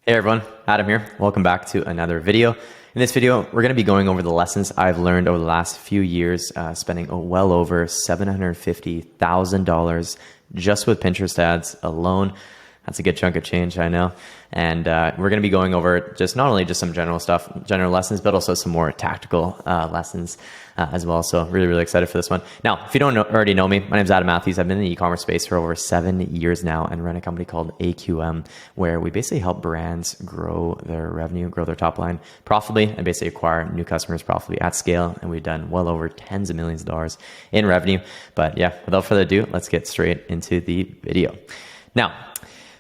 Hey everyone, Adam here. Welcome back to another video. In this video, we're going to be going over the lessons I've learned over the last few years, spending well over $750,000 just with Pinterest ads alone. That's a good chunk of change, I know. And we're going to be going over just not only just some general stuff, general lessons, but also some more tactical lessons as well. So really excited for this one. Now, if you don't already know me, my name is Adam Matthews. I've been in the e-commerce space for over 7 years now and run a company called AQM, where we basically help brands grow their revenue, grow their top line profitably, and basically acquire new customers profitably at scale. And we've done well over tens of millions of dollars in revenue. But yeah, without further ado, let's get straight into the video. Now,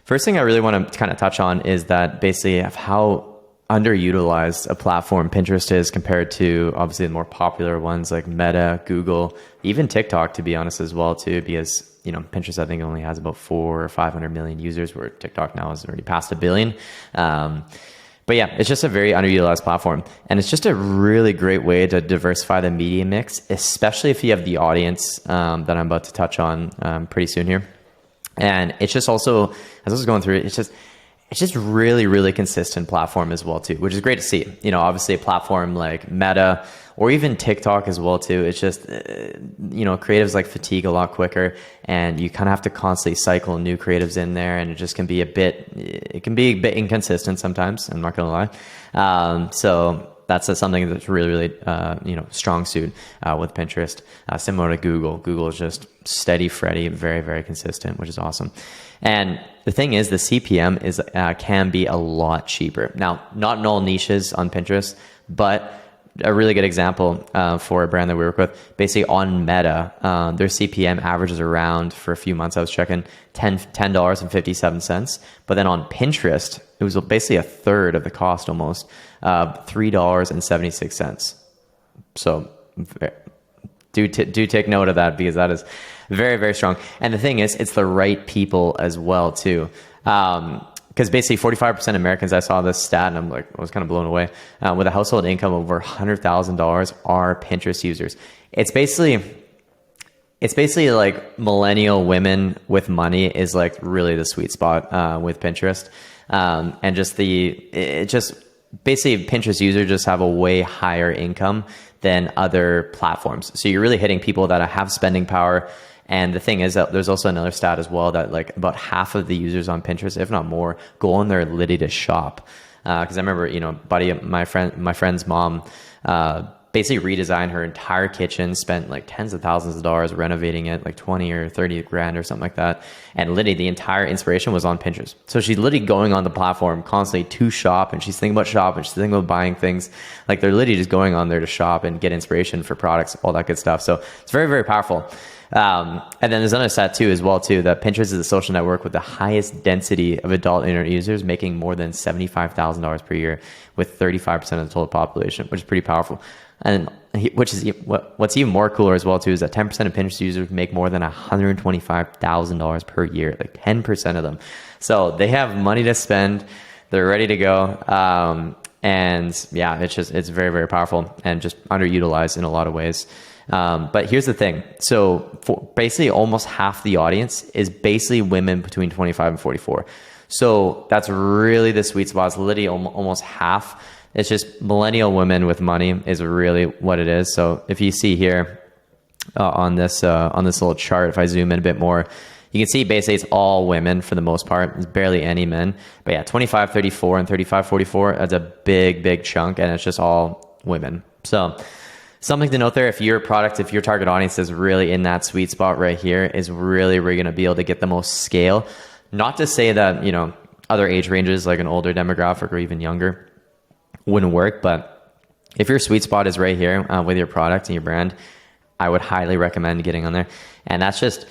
first thing I really want to kind of touch on is that basically of how underutilized a platform Pinterest is compared to obviously the more popular ones like Meta, Google, even TikTok, to be honest as well too, because Pinterest I think only has about 400 or 500 million users, where TikTok now has already passed 1 billion. But yeah, it's just a very underutilized platform, and it's just a really great way to diversify the media mix, especially if you have the audience that I'm about to touch on pretty soon here. And it's just also, as I was going through it, it's just really consistent platform as well too, which is great to see. Obviously a platform like Meta or even TikTok as well too. It's just, creatives like fatigue a lot quicker, and you kind of have to constantly cycle new creatives in there, and it just can be a bit inconsistent sometimes. I'm not gonna lie. So that's something that's really strong suit with Pinterest. Similar to Google. Google is just steady Freddy, very consistent, which is awesome. And the thing is, the CPM can be a lot cheaper. Now, not in all niches on Pinterest, but a really good example for a brand that we work with, basically on Meta, their CPM averages around, for a few months I was checking, $10.57. But then on Pinterest, it was basically a third of the cost almost, $3.76. So do take note of that, because that is very strong. And the thing is, it's the right people as well too. Because basically 45% of Americans, I saw this stat and I was kind of blown away, with a household income of over $100,000 are Pinterest users. It's basically like millennial women with money is like really the sweet spot with Pinterest. And basically Pinterest users just have a way higher income than other platforms. So you're really hitting people that have spending power. And the thing is that there's also another stat as well, that like about half of the users on Pinterest, if not more, go on there literally to shop. Because I remember, buddy, my friend's mom basically redesigned her entire kitchen, spent like tens of thousands of dollars renovating it, like 20 or 30 grand or something like that. And literally the entire inspiration was on Pinterest. So she's literally going on the platform constantly to shop, and she's thinking about shopping, she's thinking about buying things. Like they're literally just going on there to shop and get inspiration for products, all that good stuff. So it's very powerful. And then there's another stat too as well too, that Pinterest is a social network with the highest density of adult internet users, making more than $75,000 per year, with 35% of the total population, which is pretty powerful. And what's even more cooler as well too is that 10% of Pinterest users make more than $125,000 per year, like 10% of them. So they have money to spend, they're ready to go. And yeah, it's very powerful and just underutilized in a lot of ways. But here's the thing. So for basically almost half the audience is basically women between 25 and 44. So that's really the sweet spot. It's literally almost half. It's just millennial women with money is really what it is. So if you see here on this little chart, if I zoom in a bit more, you can see basically it's all women for the most part. There's barely any men. But yeah, 25, 34 and 35, 44, that's a big chunk, and it's just all women. So something to note there, if your target audience is really in that sweet spot right here, is really where you're going to be able to get the most scale. Not to say that, other age ranges like an older demographic or even younger wouldn't work, but if your sweet spot is right here with your product and your brand, I would highly recommend getting on there. And that's just,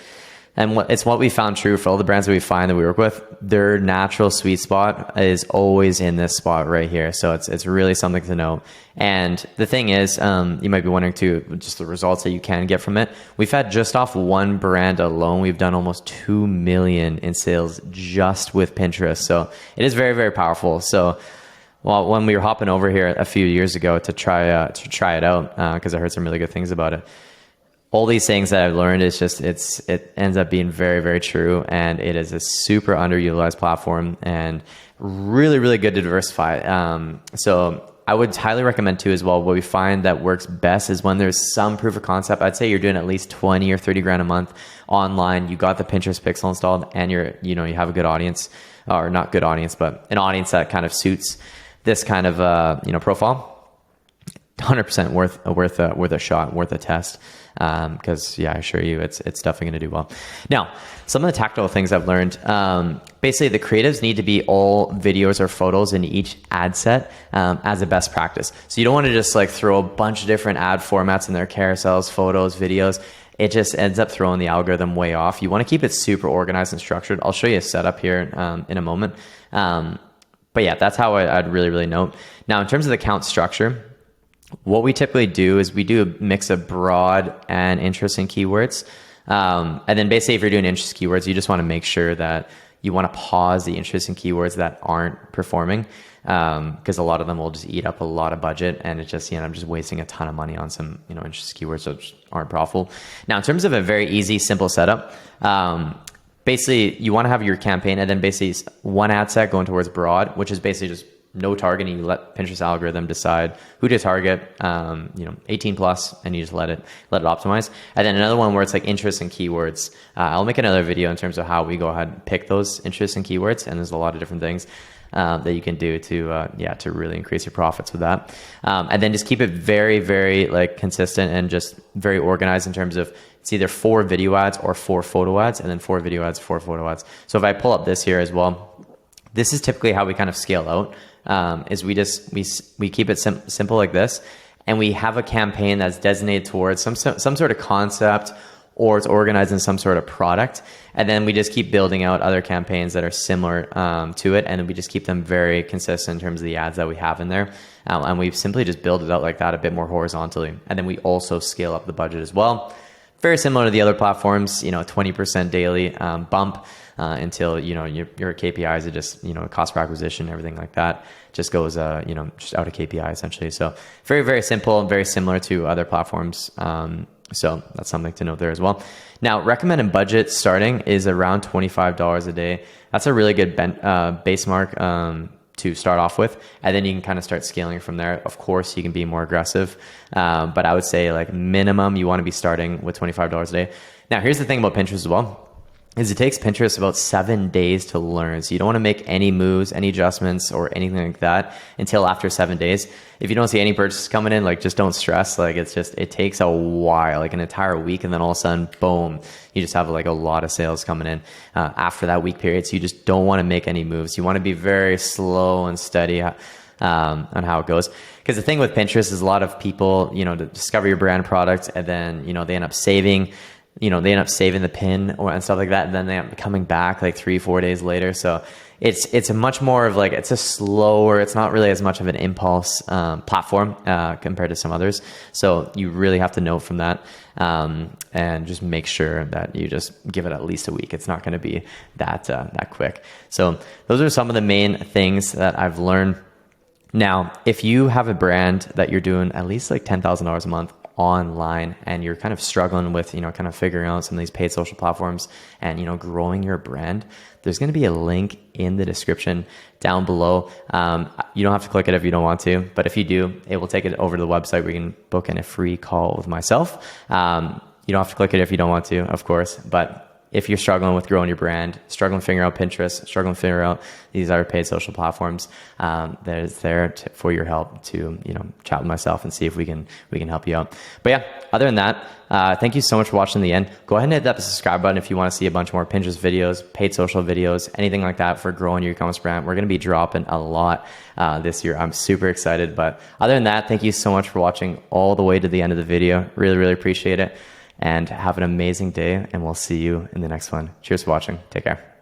it's what we found true for all the brands that we find that we work with. Their natural sweet spot is always in this spot right here. So it's really something to know. And the thing is, you might be wondering too, just the results that you can get from it. We've had just off one brand alone, we've done almost 2 million in sales just with Pinterest. So it is very powerful. So when we were hopping over here a few years ago to try it out, because I heard some really good things about it, all these things that I've learned is just, it ends up being very true, and it is a super underutilized platform. And really, really good to diversify. So I would highly recommend too as well. What we find that works best is when there's some proof of concept. I'd say you're doing at least 20 or 30 grand a month online. You got the Pinterest pixel installed and you have a good audience, or not good audience, but an audience that kind of suits this kind of, profile. 100% worth a shot, worth a test. Because I assure you, it's definitely going to do well. Now, some of the tactical things I've learned, basically the creatives need to be all videos or photos in each ad set as a best practice. So you don't want to just like throw a bunch of different ad formats in there, carousels, photos, videos. It just ends up throwing the algorithm way off. You want to keep it super organized and structured. I'll show you a setup here in a moment. But yeah, that's how I'd really, really note. Now, in terms of the account structure, what we typically do is we do a mix of broad and interesting keywords. And then basically if you're doing interest keywords, you just want to make sure that you want to pause the interesting keywords that aren't performing. Because a lot of them will just eat up a lot of budget, and it's just, I'm just wasting a ton of money on some, interest keywords that just aren't profitable. Now, in terms of a very easy, simple setup, basically you want to have your campaign and then basically one ad set going towards broad, which is basically just no targeting. You let Pinterest algorithm decide who to target, 18 plus, and you just let it optimize. And then another one where it's like interests and keywords. I'll make another video in terms of how we go ahead and pick those interests and keywords. And there's a lot of different things that you can do to really increase your profits with that. And then just keep it very, very like consistent and just very organized in terms of it's either 4 video ads or 4 photo ads, and then 4 video ads, 4 photo ads. So if I pull up this here as well, this is typically how we kind of scale out. Is we keep it simple like this, and we have a campaign that's designated towards some sort of concept, or it's organized in some sort of product, and then we just keep building out other campaigns that are similar to it, and then we just keep them very consistent in terms of the ads that we have in there, and we simply just build it out like that a bit more horizontally, and then we also scale up the budget as well. Very similar to the other platforms, 20% daily bump until your KPIs are just cost per acquisition, everything like that just goes just out of KPI essentially. So very, very simple and very similar to other platforms. So that's something to note there as well. Now, recommended budget starting is around $25 a day. That's a really good base mark to start off with, and then you can kind of start scaling from there. Of course, you can be more aggressive, but I would say like minimum, you want to be starting with $25 a day. Now, here's the thing about Pinterest as well, is it takes Pinterest about 7 days to learn. So you don't want to make any moves, any adjustments, or anything like that until after 7 days. If you don't see any purchases coming in, like just don't stress. Like it takes a while, like an entire week, and then all of a sudden, boom, you just have like a lot of sales coming in after that week period. So you just don't want to make any moves. You want to be very slow and steady on how it goes. Because the thing with Pinterest is a lot of people, to discover your brand product, and then, they end up saving the pin and stuff like that, and then they end up coming back like 3-4 days later. So it's a much more of like, it's a slower, it's not really as much of an impulse platform compared to some others. So you really have to note from that and just make sure that you just give it at least a week. It's not going to be that quick. So those are some of the main things that I've learned. Now, if you have a brand that you're doing at least like $10,000 a month online, and you're kind of struggling with, kind of figuring out some of these paid social platforms and, growing your brand, there's going to be a link in the description down below. You don't have to click it if you don't want to, but if you do, it will take it over to the website where you can book in a free call with myself. You don't have to click it if you don't want to, of course, but if you're struggling with growing your brand, struggling figuring out Pinterest, struggling to figure out these other paid social platforms, that is there for your help to, chat with myself and see if we can help you out. But yeah, other than that, thank you so much for watching the end. Go ahead and hit that subscribe button if you want to see a bunch more Pinterest videos, paid social videos, anything like that for growing your e-commerce brand. We're going to be dropping a lot this year. I'm super excited. But other than that, thank you so much for watching all the way to the end of the video. Really, really appreciate it. And have an amazing day, and we'll see you in the next one. Cheers for watching. Take care.